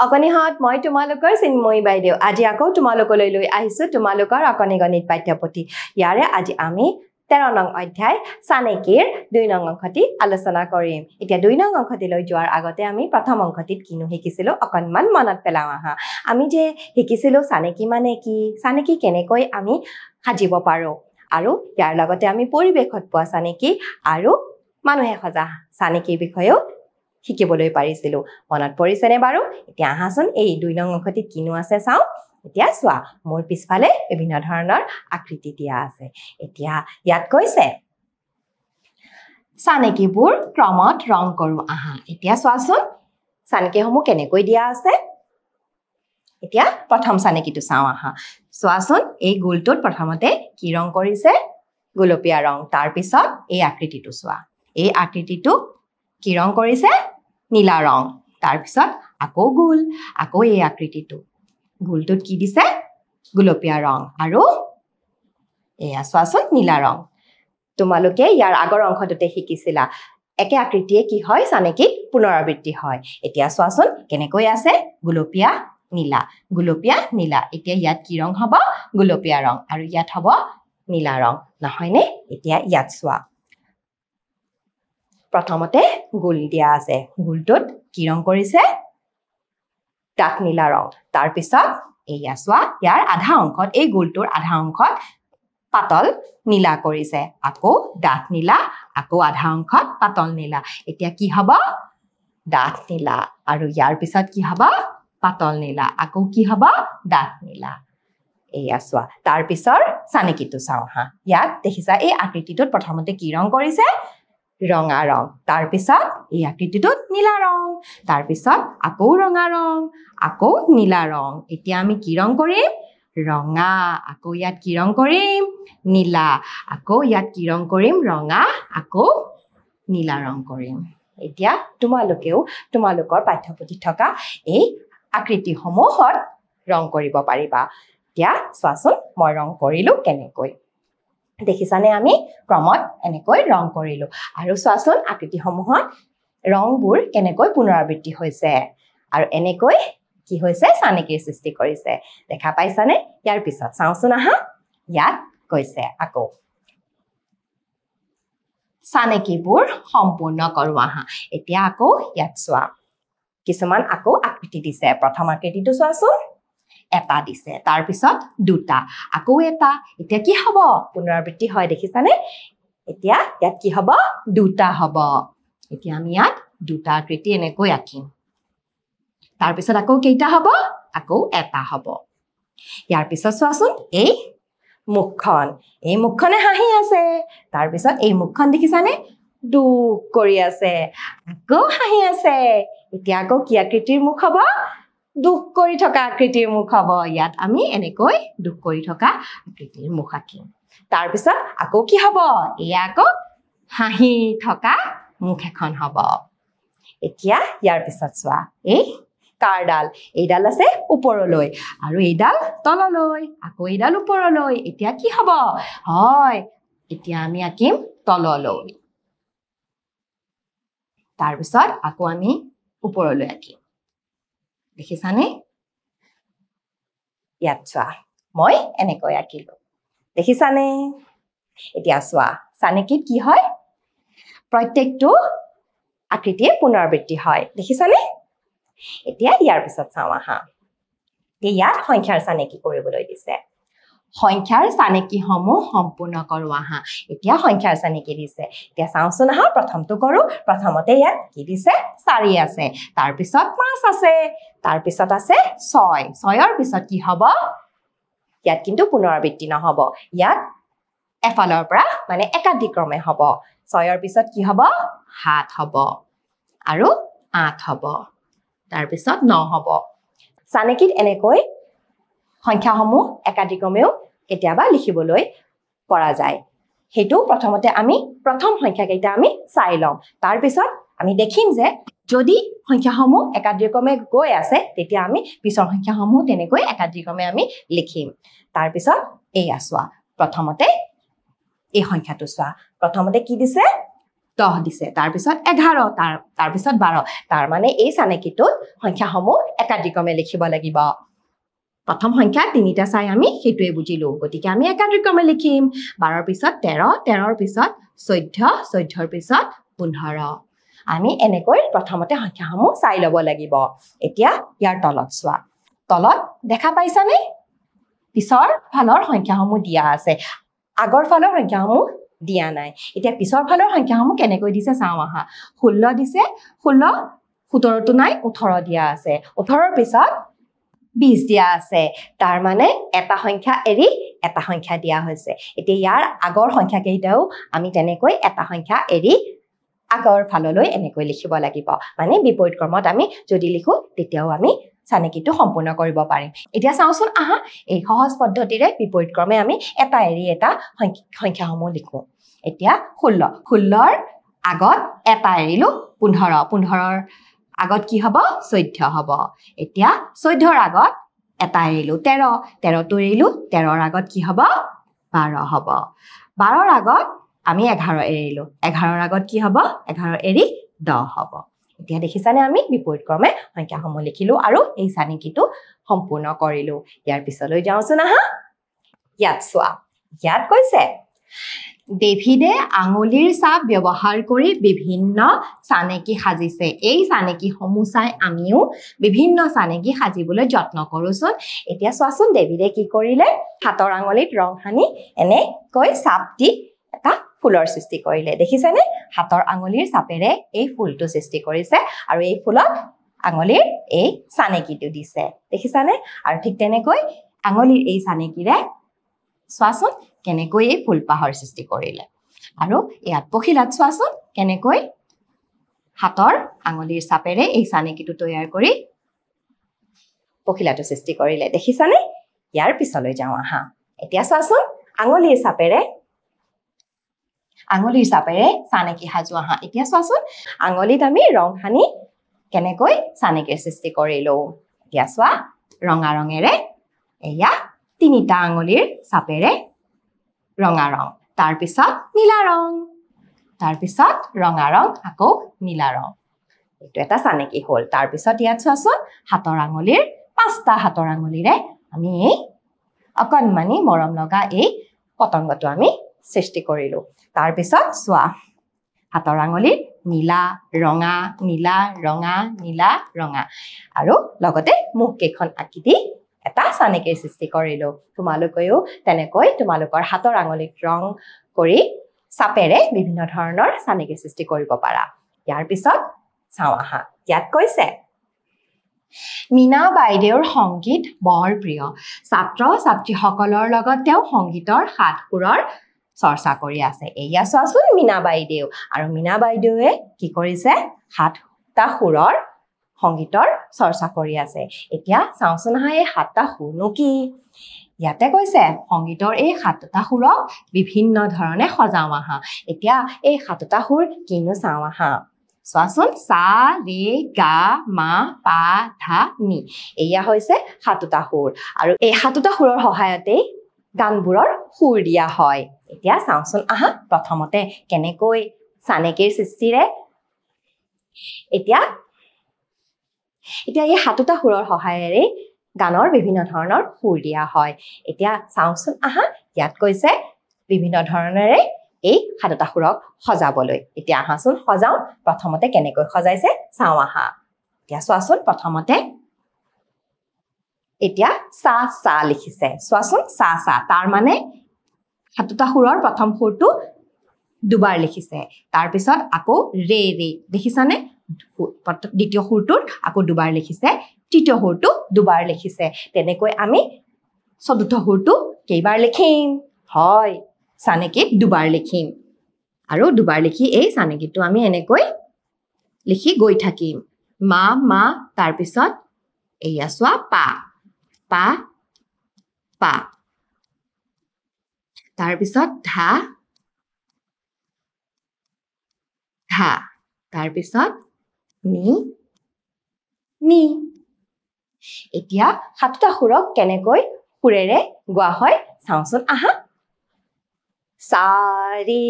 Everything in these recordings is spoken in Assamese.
অকনিহত মই তোমালোকৰ চিন্ময়ী বাইদেউ আজি আকৌ তোমালোকলৈ লৈ আহিছো তোমালোকৰ অকনি গণিত পাঠ্যপুথি ইয়াৰে আজি আমি 13 নং অধ্যায় সানেকিৰ 2 নং অংকটি আলোচনা কৰিম এতিয়া 2 নং অংকটি লৈ যোৱাৰ আগতে আমি প্ৰথম অংকটিত কিনো শিকিছিলো অকনমান মনত পেলাও আহা আমি যে শিকিছিলো সানেকি মানে কি সানেকি কেনেকৈ আমি সাজিব পাৰো আৰু ইয়াৰ লগতে আমি পৰিবেশত পোৱা সানেকি আৰু মানুহে সজা সানেকিৰ বিষয়েও শিকিবলৈ পাৰিছিলো মনত পৰিছেনে বাৰু এতিয়া আহাচোন এই 2 নং অংকটিত কিনো আছে চাও এতিয়া চোৱা মোৰ পিছফালে বিভিন্ন ধৰণৰ আকৃতি দিয়া আছে এতিয়া ইয়াত কৈছে সানেকিবোৰ ক্ৰমত ৰং কৰো আহা এতিয়া চোৱাচোন সানেকিসমূহ কেনেকৈ দিয়া আছে এতিয়া প্ৰথম সানেকিটো চাও আহা চোৱাচোন এই গোলটোত প্ৰথমতে কি ৰং কৰিছে গোলপীয়া ৰং তাৰ পিছত এই আকৃতিটো চোৱা এই আকৃতিটো কি ৰং কৰিছে নীলা ৰং তাৰ পিছত আকৌ গোল আকৌ এই আকৃতিটো গোলটোত কি দিছে গোলপীয়া ৰং আৰু এয়া চোৱাচোন নীলা ৰং তোমালোকে ইয়াৰ আগৰ অংশটোতে শিকিছিলা একে আকৃতিয়ে কি হয় সানেকিত পুনৰাবৃত্তি হয় এতিয়া চোৱাচোন কেনেকৈ আছে গোলপীয়া নীলা এতিয়া ইয়াত কি ৰং হ'ব গোলপীয়া ৰং আৰু ইয়াত হ'ব নীলা ৰং নহয়নে এতিয়া ইয়াত চোৱা প্ৰথমতে গোল দিয়া আছে গোলটোত কি ৰং কৰিছে ডাঠ নীলা ৰং তাৰ পিছত এয়া চোৱা ইয়াৰ আধা অংশত এই গোলটোৰ আধা অংশত পাতল নীলা কৰিছে আকৌ ডাঠ নীলা আকৌ আধা অংশত পাতল নীলা এতিয়া কি হ'ব ডাঠ নীলা আৰু ইয়াৰ পিছত কি হ'ব পাতল নীলা আকৌ কি হ'ব ডাঠ নীলা এয়া চোৱা তাৰ পিছৰ সানেকিটো চাও হা ইয়াত দেখিছা এই আকৃতিটোত প্ৰথমতে কি ৰং কৰিছে ৰঙা ৰং তাৰ পিছত এই আকৃতিটোত নীলা ৰং তাৰ পিছত আকৌ ৰঙা ৰং আকৌ নীলা ৰং এতিয়া আমি কি ৰং কৰিম ৰঙা আকৌ ইয়াত কি ৰং কৰিম নীলা আকৌ ইয়াত কি ৰং কৰিম ৰঙা আকৌ নীলা ৰং কৰিম এতিয়া তোমালোকেও তোমালোকৰ পাঠ্যপুথিত থকা এই আকৃতিসমূহত ৰং কৰিব পাৰিবা এতিয়া চোৱাচোন মই ৰং কৰিলো কেনেকৈ দেখিছানে আমি ক্ৰমত এনেকৈ ৰং কৰিলো আৰু চোৱাচোন আকৃতিসমূহত ৰংবোৰ কেনেকৈ পুনৰাবৃত্তি হৈছে আৰু এনেকৈ কি হৈছে সানেকিৰ সৃষ্টি কৰিছে দেখা পাইছানে ইয়াৰ পিছত চাওচোন আহা ইয়াত কৈছে আকৌ সানেকিবোৰ সম্পূৰ্ণ কৰো আহা এতিয়া আকৌ ইয়াত চোৱা কিছুমান আকৌ আকৃতি দিছে প্ৰথম আকৃতিটো চোৱাচোন এটা দিছে তাৰ পিছত দুটা আকৌ এটা এতিয়া কি হ'ব পুনৰাবৃত্তি হয় দেখিছানে এতিয়া ইয়াত কি হ'ব দুটা হ'ব এতিয়া আমি ইয়াত দুটা আকৃতি এনেকৈ আঁকিম তাৰ পিছত আকৌ কেইটা হ'ব আকৌ এটা হ'ব ইয়াৰ পিছত চোৱাচোন এই মুখখনে হাঁহি আছে তাৰ পিছত এই মুখখন দেখিছানে দুখ কৰি আছে আকৌ হাঁহি আছে এতিয়া আকৌ কি আকৃতিৰ মুখ হ'ব দুখ কৰি থকা আকৃতিৰ মুখ হ'ব ইয়াত আমি এনেকৈ দুখ কৰি থকা আকৃতিৰ মুখ আঁকিম তাৰ পিছত আকৌ কি হ'ব এয়া আকৌ হাঁহি থকা মুখ এখন হ'ব এতিয়া ইয়াৰ পিছত চোৱা এই কাৰডাল এইডাল আছে ওপৰলৈ আৰু এইডাল তললৈ আকৌ এইডাল ওপৰলৈ এতিয়া কি হ'ব হয় এতিয়া আমি আঁকিম তললৈ তাৰ পিছত আকৌ আমি ওপৰলৈ আঁকিম দেখিছানে ইয়াত চোৱা মই এনেকৈ আঁকিলো দেখিছানে এতিয়া চোৱা সানেকিত কি হয় প্ৰত্যেকটো আকৃতিয়ে পুনৰাবৃত্তি হয় দেখিছানে এতিয়া ইয়াৰ পিছত চাও আহা ইয়াত সংখ্যাৰ সানেকি কৰিবলৈ দিছে সংখ্যাৰ সানেকিসমূহ সম্পূৰ্ণ কৰো আহা এতিয়া সংখ্যাৰ সানেকি দিছে এতিয়া চাওচোন আহা প্ৰথমটো কৰো প্ৰথমতে ইয়াত কি দিছে 4 আছে তাৰ পিছত 5 আছে তাৰ পিছত আছে 6ৰ পিছত কি হ'ব ইয়াত কিন্তু পুনৰাবৃত্তি নহব ইয়াত এফালৰ পৰা মানে একাধিক্ৰমে হ'ব 6ৰ পিছত কি হ'ব 7 হ'ব আৰু 8 হ'ব তাৰ পিছত 9 হ'ব সানেকিত এনেকৈ সংখ্যাসমূহ একাধিক্ৰমেও কেতিয়াবা লিখিবলৈ পৰা যায় হেতু প্ৰথমতে আমি প্ৰথম সংখ্যা কেইটা আমি চাই লম তাৰ পিছত আমি দেখিম যে যদি সংখ্যাসমূহ একাধিক্ৰমে গৈ আছে তেতিয়া আমি পিছৰ সংখ্যাসমূহ তেনেকৈ একাধিক্ৰমে আমি লিখিম তাৰ পিছত এই আসোৱা প্ৰথমতে এই সংখ্যাটো চোৱা প্ৰথমতে কি দিছে 10 দিছে তাৰ পিছত 11 তাৰ পিছত 12 তাৰ মানে এই চানেকিটোত সংখ্যাসমূহ একাধিক্ৰমে লিখিব লাগিব প্ৰথম সংখ্যা তিনিটা চাই আমি হেতুৱে বুজিলো গতিকে আমি একাধিক্ৰমে লিখিম 12 ৰ পিছত 13 13 ৰ পিছত 14 14 ৰ পিছত 15 আমি এনেকৈ প্ৰথমতে সংখ্যাসমূহ চাই ল'ব লাগিব এতিয়া ইয়াৰ তলত চোৱা তলত দেখা পাইছানে পিছৰ ফালৰ সংখ্যাসমূহ দিয়া আছে আগৰ ফালৰ সংখ্যাসমূহ দিয়া নাই এতিয়া পিছৰ ফালৰ সংখ্যাসমূহ কেনেকৈ দিছে চাওঁ আহা 16 দিছে 16 17 টো নাই 18 দিয়া আছে 18 ৰ পিছত 20 দিয়া আছে তাৰ মানে এটা সংখ্যা এৰি এটা সংখ্যা দিয়া হৈছে এতিয়া ইয়াৰ আগৰ সংখ্যা কেইটাও আমি তেনেকৈ এটা সংখ্যা এৰি আগৰ ফাললৈ এনেকৈ লিখিব লাগিব মানে বিপৰীত ক্ৰমত আমি যদি লিখো তেতিয়াও আমি চানেকিটো সম্পূৰ্ণ কৰিব পাৰিম এতিয়া চাওঁচোন আহা এই সহজ পদ্ধতিৰে বিপৰীত ক্ৰমে আমি এটা এৰি এটা সংখ্যাসমূহ লিখো এতিয়া 16 16 ৰ আগত এটা এৰিলো 15 15 ৰ আগত কি হ'ব 14 হ'ব এতিয়া 14 ৰ আগত এটা এৰিলো 13 13 টো এৰিলো 13 ৰ আগত কি হ'ব 12 হ'ব 12 ৰ আগত আমি 11 এৰিলো 11 ৰ আগত কি হ'ব 11 এৰি 10 হ'ব এতিয়া দেখিছানে আমি বিপৰীত ক্ৰমে সংখ্যাসমূহ লিখিলো আৰু এই চানেকিটো সম্পূৰ্ণ কৰিলো ইয়াৰ পিছলৈ যাওঁচোন আহা ইয়াত চোৱা ইয়াত কৈছে ডেভিডে আঙুলিৰ ছাপ ব্যৱহাৰ কৰি বিভিন্ন চানেকি সাজিছে এই চানেকি সমূহ চাই আমিও বিভিন্ন চানেকি সাজিবলৈ যত্ন কৰোচোন এতিয়া চোৱাচোন ডেভিডে কি কৰিলে হাতৰ আঙুলিত ৰং সানি এনেকৈ ছাপ দি এটা ফুলৰ সৃষ্টি কৰিলে দেখিছানে হাতৰ আঙুলিৰ ছাপেৰে এই ফুলটো সৃষ্টি কৰিছে আৰু এই ফুলত আঙুলিৰ এই চানেকিটো দিছে দেখিছানে আৰু ঠিক তেনেকৈ আঙুলিৰ এই চানেকিৰে চোৱাচোন কেনেকৈ এই ফুলপাহৰ সৃষ্টি কৰিলে আৰু ইয়াত পখিলাত চোৱাচোন কেনেকৈ হাতৰ আঙুলিৰ ছাপেৰে এই চানেকিটো তৈয়াৰ কৰি পখিলাটো সৃষ্টি কৰিলে দেখিছানে ইয়াৰ পিছলৈ যাওঁ আহা এতিয়া চোৱাচোন আঙুলিৰ ছাপেৰে চানেকি সাজু আহা এতিয়া চোৱাচোন আঙুলিত আমি ৰং সানি কেনেকৈ চানেকিৰ সৃষ্টি কৰিলো এতিয়া চোৱা ৰঙা ৰঙেৰে এয়া তিনিটা আঙুলিৰ ছাপেৰে ৰঙা ৰং তাৰ পিছত নীলা ৰং তাৰ পিছত ৰঙা ৰং আকৌ নীলা ৰং এইটো এটা চানেকি হ'ল তাৰ পিছত ইয়াত চোৱাচোন হাতৰ আঙুলিৰ পাঁচটা হাতৰ আঙুলিৰে আমি এই অকণমানি মৰম লগা এই পতংগটো আমি সৃষ্টি কৰিলো তাৰ পিছত চোৱা হাতৰ আঙুলিৰ নীলা ৰঙা নীলা ৰঙা নীলা ৰঙা আৰু লগতে মুখ কেইখন আঁকি দি এটা চানেকিৰ সৃষ্টি কৰিলো তোমালোকেও তেনেকৈ তোমালোকৰ হাতৰ আঙুলিত ৰং কৰি চাপেৰে বিভিন্ন ধৰণৰ চানেকিৰ সৃষ্টি কৰিব পাৰা ইয়াৰ পিছত চাওঁ আহা ইয়াত কৈছে মীনা বাইদেউৰ সংগীত বৰ প্ৰিয় ছাত্ৰ ছাত্ৰীসকলৰ লগত তেওঁ সংগীতৰ সাত সুৰৰ চৰ্চা কৰি আছে এয়া চোৱাচোন মীনা বাইদেউ আৰু মীনা বাইদেউৱে কি কৰিছে সাতটা সুৰৰ সংগীতৰ চৰ্চা কৰি আছে এতিয়া চাওঁচোন আহা এই সাতটা সুৰনো কি ইয়াতে কৈছে সংগীতৰ এই সাতটা সুৰক বিভিন্ন ধৰণে সজাও আহা এতিয়া এই সাতটা সুৰ কিনো চাওঁ আহা চোৱাচোন সা ৰে গা মা পা ধা নি এয়া হৈছে সাতটা সুৰ আৰু এই সাতটা সুৰৰ সহায়তে গানবোৰৰ সুৰ দিয়া হয় এতিয়া চাওঁচোন আহা প্ৰথমতে কেনেকৈ চানেকিৰ সৃষ্টিৰে এতিয়া এই সাতটা সুৰৰ সহায়েৰে গানৰ বিভিন্ন ধৰণৰ সুৰ দিয়া হয় এতিয়া চাওঁচোন আহা ইয়াত কৈছে বিভিন্ন ধৰণেৰে এই সাতটা সুৰক সজাবলৈ এতিয়া আহাচোন সজাও প্ৰথমতে কেনেকৈ সজাইছে চাওঁ আহা এতিয়া চোৱাচোন প্ৰথমতে এতিয়া সা সা লিখিছে চোৱাচোন সা সা তাৰ মানে সাতটা সুৰৰ প্ৰথম সুৰটো দুবাৰ লিখিছে তাৰ পিছত আকৌ ৰে ৰে দেখিছানে দ্বিতীয় সুৰটোত আকৌ দুবাৰ লিখিছে তৃতীয় সুৰটো দুবাৰ লিখিছে তেনেকৈ আমি চতুৰ্থ সুৰটো কেইবাৰ লিখিম হয় চানেকিত দুবাৰ লিখিম আৰু দুবাৰ লিখি এই চানেকিটো আমি এনেকৈ লিখি গৈ থাকিম মা মা তাৰ পিছত এয়া চোৱা পা পা পা তাৰ পিছত ধা ধা তাৰ পিছত নি নি এতিয়া সাতটা সুৰক কেনেকৈ সুৰেৰে গোৱা হয় চাওঁচোন আহা সা ৰে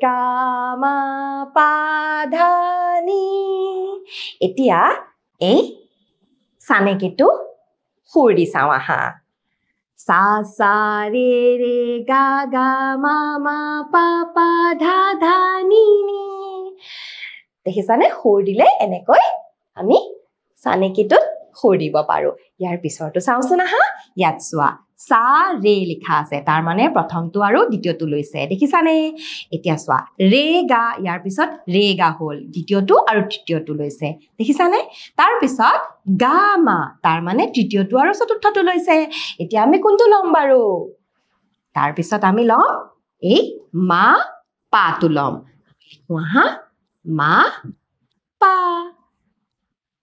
গা মা পা ধা নি এতিয়া এই চানেকিটো সুৰ দি চাওঁ আহা সা সা ৰে ৰে গা গা মা মা পা পা ধা ধা নি নি দেখিছানে সুৰ দিলে এনেকৈ আমি চানেকিটোত সুৰ দিব পাৰো ইয়াৰ পিছৰটো চাওঁচোন আহা ইয়াত চোৱা সা ৰে লিখা আছে তাৰ মানে প্ৰথমটো আৰু দ্বিতীয়টো লৈছে দেখিছানে এতিয়া চোৱা ৰে গা ইয়াৰ পিছত ৰে গা হ'ল দ্বিতীয়টো আৰু তৃতীয়টো লৈছে দেখিছানে তাৰ পিছত গা মা তাৰ মানে তৃতীয়টো আৰু চতুৰ্থটো লৈছে এতিয়া আমি কোনটো লম বাৰু তাৰ পিছত আমি লম এই মা পাটো লম লিখো আহা মা পা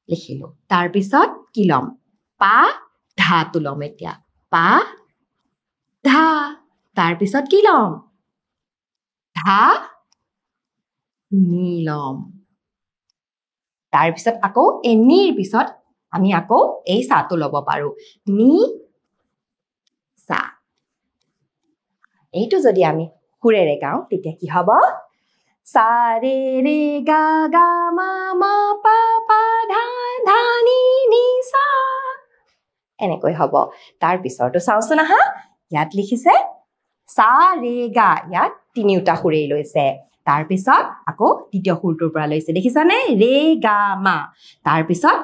লিখিলো তাৰ পিছত কি লম পা ধাটো লম এতিয়া পা ধা তাৰ পিছত কি লম ধা নি লম তাৰ পিছত আকৌ এই নিৰ পিছত আমি আকৌ এই সাটো লব পাৰো নি সা এইটো যদি আমি সুৰেৰে গাওঁ তেতিয়া কি হ'ব সা ৰে ৰে গা গা মা মা পা পা ধা ধা নি নি সা এনেকৈ হ'ব তাৰ পিছৰটো চাওঁচোন আহা ইয়াত লিখিছে সা ৰে গা ইয়াত তিনিটা সুৰেই লৈছে তাৰ পিছত আকৌ দ্বিতীয় সুৰটোৰ পৰা লৈছে দেখিছানে ৰে গা মা তাৰ পিছত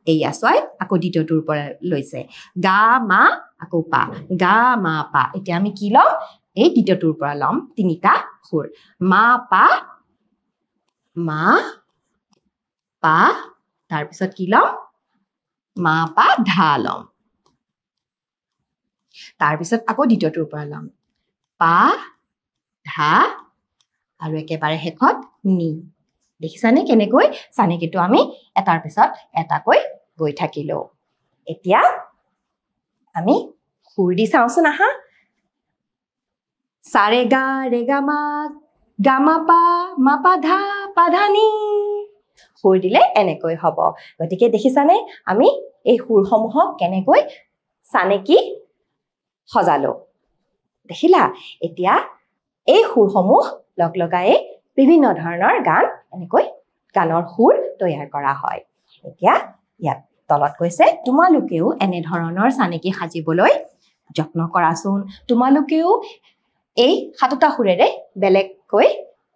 এইয়া চোৱা আকৌ দ্বিতীয়টোৰ পৰা লৈছে গা মা আকৌ পা গা মা পা এতিয়া আমি কি লম এই দ্বিতীয়টোৰ পৰা লম তিনিটা সুৰ মা পা তাৰ পিছত কি লম মা পা ধা লম তাৰ পিছত আকৌ দ্বিতীয়টোৰ পৰা লম পা ধা আৰু একেবাৰে শেষত নি দেখিছানে কেনেকৈ চানেকিটো আমি এটাৰ পিছত এটাকৈ গৈ থাকিলো এতিয়া আমি সুৰ দি চাওঁচোন আহা সা ৰে গা মা পা ধা নি সুৰ দিলে এনেকৈ হ'ব গতিকে দেখিছানে আমি এই সুৰসমূহক কেনেকৈ চানেকি সজালো দেখিলা এতিয়া এই সুৰসমূহ লগাই বিভিন্ন ধৰণৰ গান এনেকৈ গানৰ সুৰ তৈয়াৰ কৰা হয় এতিয়া ইয়াত তলত কৈছে তোমালোকেও এনে ধৰণৰ চানেকি সাজিবলৈ যত্ন কৰাচোন তোমালোকেও এই সাতটা সুৰেৰে বেলেগকৈ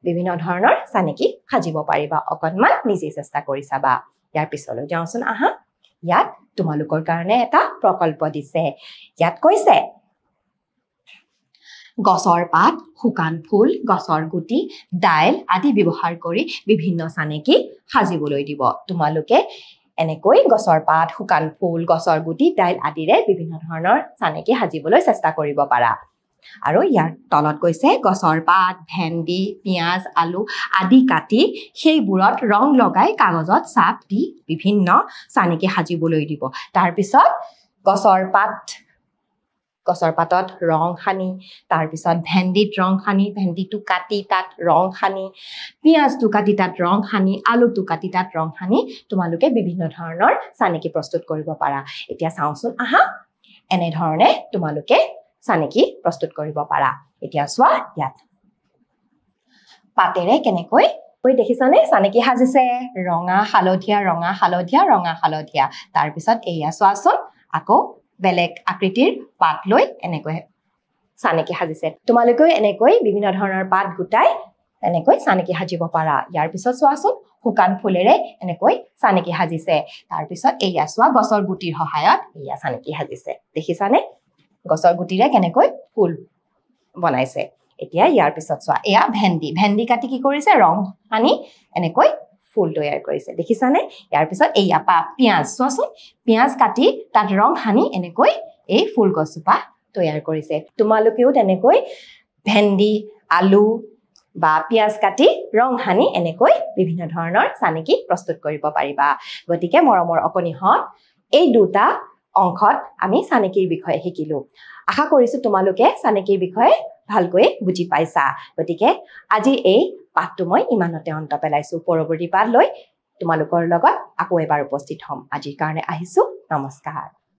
বিভিন্ন ধৰণৰ চানেকি সাজিব পাৰিবা অকনমান নিজে চেষ্টা কৰি চাবা ইয়াৰ পিছলৈ যাওঁচোন আহা ইয়াত তোমালোকৰ কাৰণে এটা প্ৰকল্প দিছে ইয়াত কৈছে গছৰ পাত শুকান ফুল গছৰ গুটি ডাইল আদি ব্যৱহাৰ কৰি বিভিন্ন চানেকি সাজিবলৈ দিব তোমালোকে এনেকৈ গছৰ পাত শুকান ফুল গছৰ গুটি ডাইল আদিৰে বিভিন্ন ধৰণৰ চানেকি সাজিবলৈ চেষ্টা কৰিব পাৰা আৰু ইয়াৰ তলত কৈছে গছৰ পাত ভেন্দি পিয়াজ আলু আদি কাটি সেইবোৰত ৰং লগাই কাগজত ছাপ দি বিভিন্ন চানেকি সাজিবলৈ দিব তাৰ পিছত গছৰ পাতত ৰং সানি তাৰ পিছত ভেন্দিত ৰং সানি ভেন্দিটো কাটি তাত ৰং সানি পিয়াজটো কাটি তাত ৰং সানি আলুটো কাটি তাত ৰং সানি তোমালোকে বিভিন্ন ধৰণৰ চানেকি প্ৰস্তুত কৰিব পাৰা এতিয়া চাওঁচোন আহা এনে ধৰণে তোমালোকে চানেকি প্ৰস্তুত কৰিব পাৰা এতিয়া চোৱা ইয়াত পাতেৰে কেনেকৈ দেখিছানে চানেকি সাজিছে ৰঙা হালধীয়া তাৰ পিছত এইয়া চোৱাচোন আকৌ বেলেগ আকৃতিৰ পাত লৈ এনেকৈ চানেকি সাজিছে তোমালোকেও এনেকৈ বিভিন্ন ধৰণৰ পাত গোটাই এনেকৈ চানেকি সাজিব পাৰা ইয়াৰ পিছত চোৱাচোন শুকান ফুলেৰে এনেকৈ চানেকি সাজিছে তাৰ পিছত এইয়া চোৱা গছৰ গুটিৰ সহায়ত এইয়া চানেকি সাজিছে দেখিছানে গছৰ গুটিৰে কেনেকৈ ফুল বনাইছে এতিয়া ইয়াৰ পিছত চোৱা এয়া ভেন্দি কাটি কি কৰিছে ৰং সানি এনেকৈ ফুল তৈয়াৰ কৰিছে দেখিছানে ইয়াৰ পিছত এইয়া পিয়াজ চোৱাচোন পিয়াজ কাটি তাত ৰং সানি এনেকৈ এই ফুল গছজোপা তৈয়াৰ কৰিছে তোমালোকেও তেনেকৈ ভেন্দি আলু বা পিয়াজ কাটি ৰং সানি এনেকৈ বিভিন্ন ধৰণৰ চানেকি প্ৰস্তুত কৰিব পাৰিবা গতিকে মৰমৰ অকণিহঁত এই দুটা অংশত আমি চানেকিৰ বিষয়ে শিকিলো আশা কৰিছো তোমালোকে চানেকিৰ বিষয়ে ভালকৈ বুজি পাইছা গতিকে আজি এই পাঠটো মই ইমানতে অন্ত পেলাইছো পৰৱৰ্তী পাঠ লৈ তোমালোকৰ লগত আকৌ এবাৰ উপস্থিত হ'ম আজিৰ কাৰণে আহিছো নমস্কাৰ